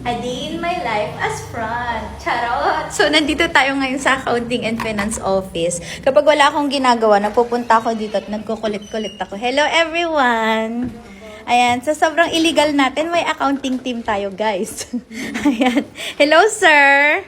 A day in my life as front. Charot! So, nandito tayo ngayon sa Accounting and Finance Office. Kapag wala akong ginagawa, napupunta ako dito at nagkukulit-kulit ako. Hello, everyone! Ayan, so sobrang illegal natin, may accounting team tayo, guys. Ayan. Hello, sir!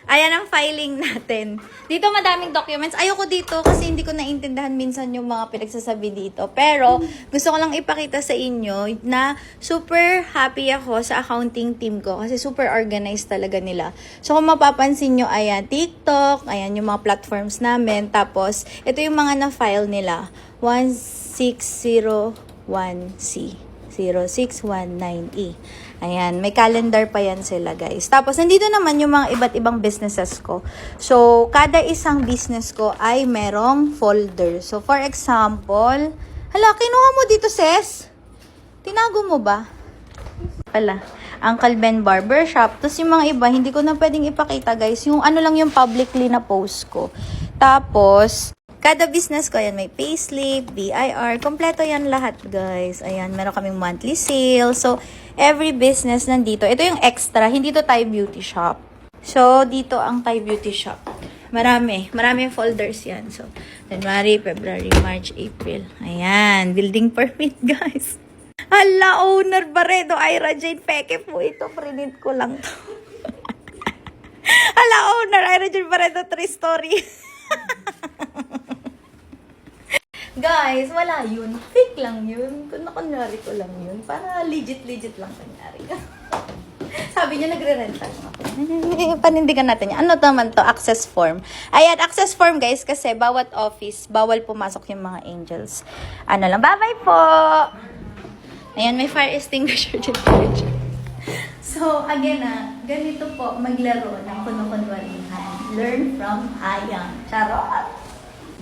Ayan ang filing natin. Dito madaming documents. Ayoko dito kasi hindi ko naintindihan minsan yung mga pinagsasabi dito. Pero gusto ko lang ipakita sa inyo na super happy ako sa accounting team ko kasi super organized talaga nila. So kung mapapansin nyo, ayan, TikTok, ayan yung mga platforms namin. Tapos ito yung mga na-file nila. 1601C. 0619E. Ayan, may calendar pa yan sila, guys. Tapos, nandito naman yung mga iba't ibang businesses ko. So, kada isang business ko ay merong folder. So, for example, hala, kinuha mo dito, sis? Tinago mo ba? Pala, Uncle Ben Barbershop. Tapos, yung mga iba, hindi ko na pwedeng ipakita, guys. Yung ano lang yung publicly na post ko. Tapos, kada business ko, ayan, may payslip, BIR, kompleto yan lahat, guys. Ayan, meron kaming monthly sale. So, every business nandito. Ito yung extra, hindi to Thai Beauty Shop. So, dito ang Thai Beauty Shop. Maraming folders yan. So, January, February, March, April. Ayan, building permit, guys. Hala, owner Barredo, Ira Jane, peke po ito. Print ko lang to. Hala, owner, Ira Jane Barredo, 3-story. Guys, wala yun. Fake lang yun. Kunyari ko lang yun. Para legit lang kunyari. Sabi niya, nagre-renta lang ako. Panindigan natin yan. Ano naman to? Access form. Ayan, access form, guys, kasi bawat office, bawal pumasok yung mga angels. Ano lang, bye-bye po! Ayan, may fire extinguisher dyan. So, again ganito po maglaro ng kuno-kunwarihan. Learn from Hayang. Charot!